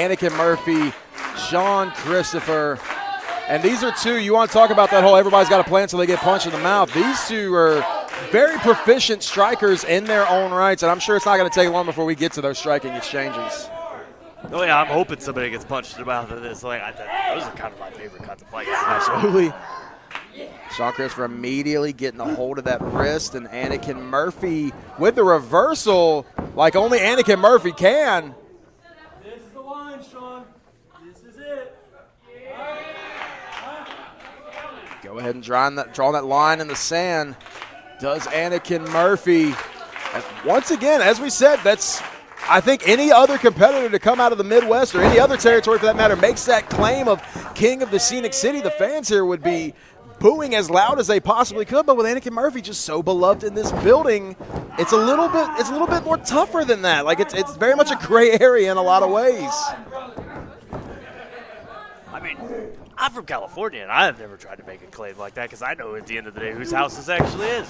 Anakin Murphy, Sean Christopher. And these are two, you want to talk about that whole everybody's got a plan until they get punched in the mouth. These two are very proficient strikers in their own rights, and I'm sure it's not going to take long before we get to those striking exchanges. Oh, yeah, I'm hoping somebody gets punched in the mouth of this. Like, those are kind of my favorite kinds of fights. Absolutely. Sean Christopher immediately getting a hold of that wrist, and Anakin Murphy with the reversal like only Anakin Murphy can. This is the line, Sean. This is it. Go ahead and draw that line in the sand. Does Anakin Murphy. And once again, as we said, that's, I think, any other competitor to come out of the Midwest or any other territory for that matter makes that claim of king of the scenic city. The fans here would be booing as loud as they possibly could, but with Anakin Murphy just so beloved in this building, it's a little bit more tougher than that. Like it's very much a gray area in a lot of ways. I mean, I'm from California, and I've never tried to make a claim like that because I know at the end of the day whose house this actually is.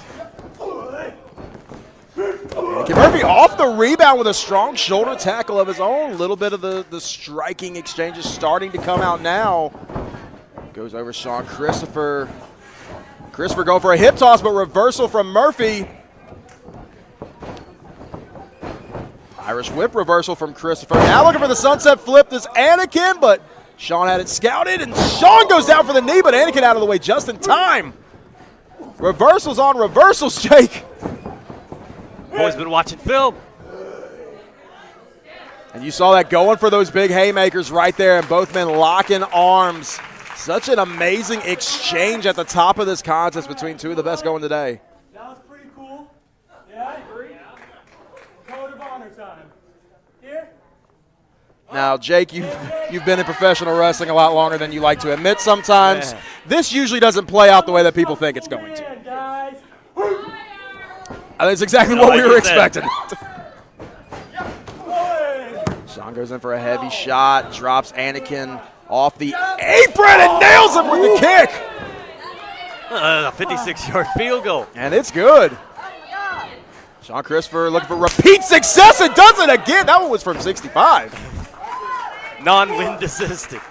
Anakin Murphy off the rebound with a strong shoulder tackle of his own. A little bit of the striking exchanges starting to come out now. Goes over Sean Christopher. Christopher going for a hip toss, but reversal from Murphy. Irish whip reversal from Christopher. Now looking for the sunset flip. This Anakin, but Sean had it scouted, and Sean goes down for the knee, but Anakin out of the way just in time. Reversals on reversals, Jake. Boy's been watching film. And you saw that going for those big haymakers right there, and both men locking arms. Such an amazing exchange at the top of this contest between two of the best going today. That was pretty cool. Yeah, I agree. Code of honor time. Here. Now, Jake, you've been in professional wrestling a lot longer than you like to admit sometimes. Yeah. This usually doesn't play out the way that people think it's going to. Guys. I think it's exactly what we were expecting. Sean goes in for a heavy shot, drops Anakin off the apron and nails him with the kick. A 56-yard field goal. And it's good. Sean Christopher looking for repeat success and does it again. That one was from 65. Non-wind desisting.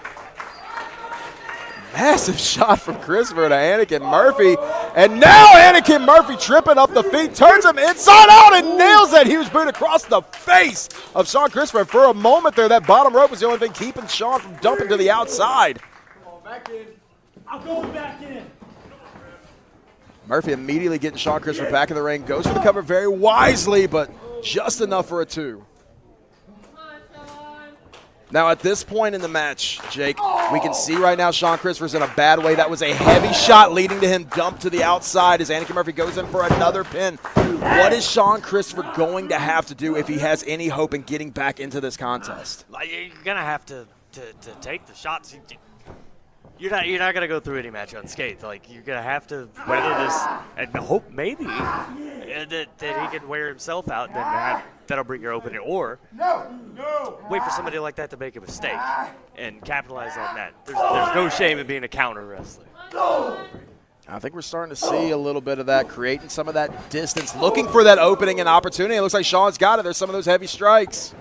Massive shot from Christopher to Anakin Murphy. And now Anakin Murphy tripping up the feet, turns him inside out and nails that huge boot across the face of Sean Christopher. And for a moment there, that bottom rope was the only thing keeping Sean from dumping to the outside. Come on, back in. I'm going back in. Murphy immediately getting Sean Christopher back in the ring. Goes for the cover very wisely, but just enough for a 2. Now, at this point in the match, Jake, we can see right now Sean Christopher's in a bad way. That was a heavy shot leading to him dumped to the outside as Anakin Murphy goes in for another pin. What is Sean Christopher going to have to do if he has any hope in getting back into this contest? You're going to have to take the shots. You're not going to go through any match unscathed. Like, you're going to have to weather this and hope maybe that he can wear himself out and that'll bring your opening. Or wait for somebody like that to make a mistake and capitalize on that. There's no shame in being a counter wrestler. I think we're starting to see a little bit of that, creating some of that distance, looking for that opening and opportunity. It looks like Sean's got it. There's some of those heavy strikes.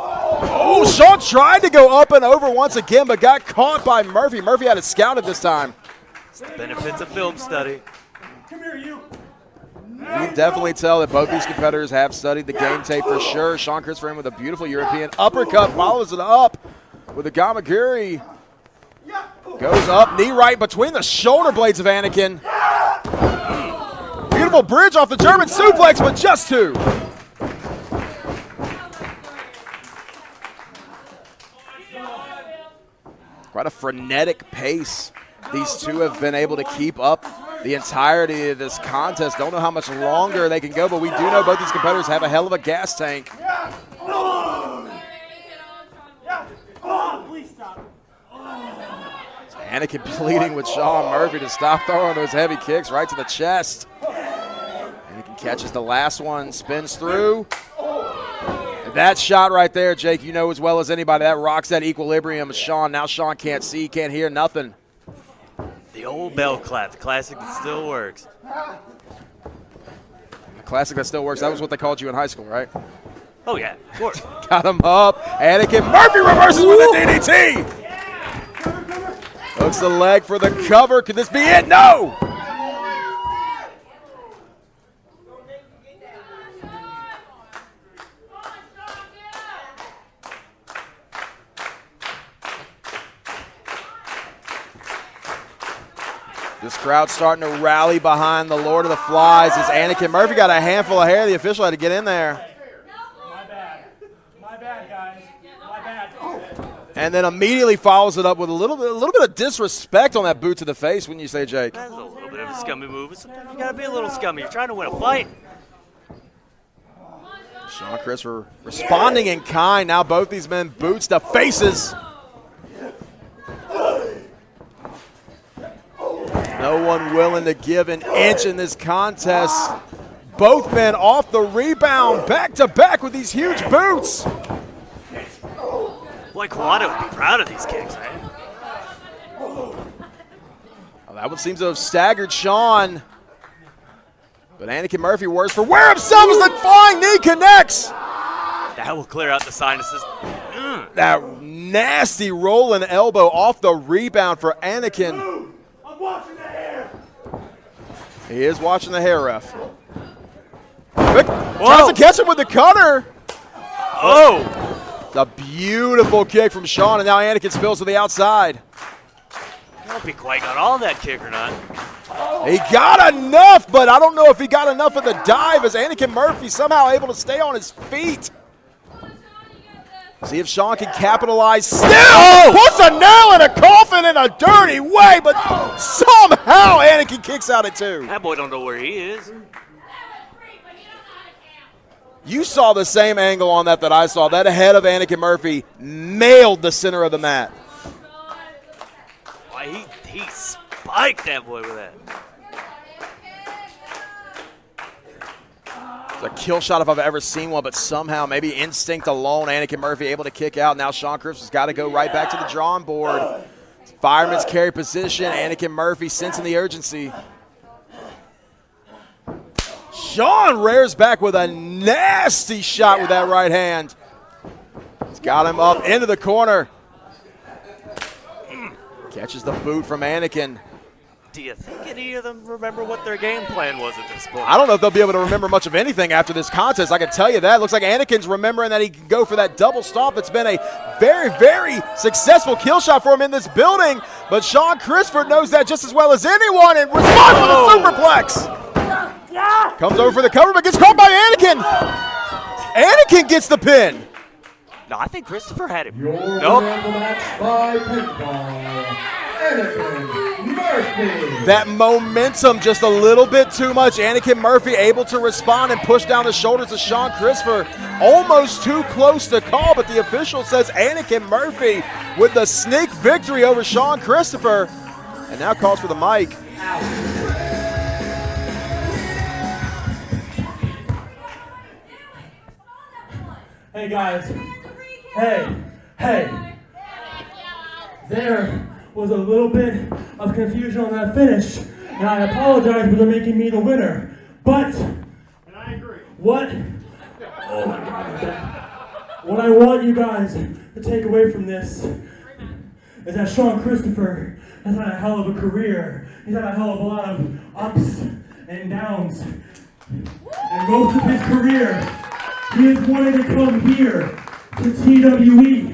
Oh, Sean tried to go up and over once again, but got caught by Murphy. Murphy had it scouted this time. It's the benefits of film study. Come here, you. You can definitely tell that both these competitors have studied the game tape for sure. Sean Christopher in with a beautiful European uppercut, follows it up with a Gamagiri. Goes up, knee right between the shoulder blades of Anakin. Beautiful bridge off the German suplex, but just 2. Quite a frenetic pace these two have been able to keep up the entirety of this contest. Don't know how much longer they can go, but we do know both these competitors have a hell of a gas tank. Please stop. Anakin pleading with Sean Murphy to stop throwing those heavy kicks right to the chest. Anakin catches the last one, spins through. That shot right there, Jake, you know as well as anybody, that rocks that equilibrium of Sean. Now Sean can't see, can't hear, nothing. The old bell clap, the classic that still works. classic that still works. That was what they called you in high school, right? Oh, yeah, of course. Got him up. Anakin Murphy reverses with a DDT. Hooks the leg for the cover. Could this be it? No! This crowd's starting to rally behind the Lord of the Flies as Anakin Murphy got a handful of hair. The official had to get in there. My bad. My bad, guys. My bad. And then immediately follows it up with a little bit of disrespect on that boot to the face, wouldn't you say, Jake? That's a little bit of a scummy move. Sometimes you gotta be a little scummy. You're trying to win a fight. Sean Christopher responding in kind. Now both these men boots to faces. No one willing to give an inch in this contest. Both men off the rebound, back to back with these huge boots. Boy, Kawada would be proud of these kicks, man. Well, that one seems to have staggered Sean. But Anakin Murphy works for wear himself as the flying knee connects. That will clear out the sinuses. That nasty rolling elbow off the rebound for Anakin. I'm watching the hair. He is watching the hair, ref. Quick, tries to catch him with the cutter. Oh! A beautiful kick from Sean, and now Anakin spills to the outside. I don't know if he quite got all that kick or not. He got enough, but I don't know if he got enough of the dive as Anakin Murphy somehow able to stay on his feet. See if Sean can capitalize. Still puts a nail in a coffin in a dirty way, but somehow Anakin kicks out at two. That boy don't know where he is. You saw the same angle on that I saw. That head of Anakin Murphy nailed the center of the mat. Why, he spiked that boy with that. It's a kill shot if I've ever seen one, but somehow, maybe instinct alone, Anakin Murphy able to kick out. Now Sean Cripps has got to go right back to the drawing board. Fireman's carry position. Anakin Murphy sensing the urgency. Sean rears back with a nasty shot with that right hand. He's got him up into the corner. Catches the boot from Anakin. Do you think any of them remember what their game plan was at this point? I don't know if they'll be able to remember much of anything after this contest. I can tell you that. Looks like Anakin's remembering that he can go for that double stomp. It's been a very, very successful kill shot for him in this building. But Sean Crisford knows that just as well as anyone and responds with a superplex. Comes over for the cover, but gets caught by Anakin. Anakin gets the pin. No, I think Christopher had him. Your Nope. man of the match by pinfall, Anakin Murphy. That momentum just a little bit too much. Anakin Murphy able to respond and push down the shoulders of Sean Crisford. Almost too close to call, but the official says Anakin Murphy with the sneak victory over Sean Christopher. And now calls for the mic. Hey, guys. Hey. There was a little bit of confusion on that finish, and I apologize for making me the winner. But, and I agree. What? Oh my God. What I want you guys to take away from this is that Sean Christopher has had a hell of a career. He's had a hell of a lot of ups and downs. And most of his career, he has wanted to come here to TWE.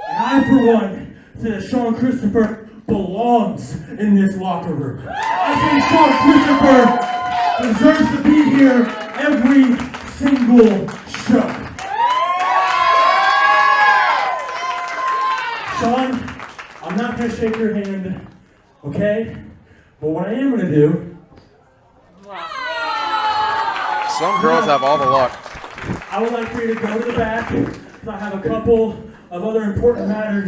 And I, for one, say that Sean Christopher belongs in this locker room. I think Sean Christopher deserves to be here every single show. Sean, I'm not going to shake your hand, okay? But what I am going to do, Some girls have all the luck. I would like for you to go to the back, because I have a couple of other important matters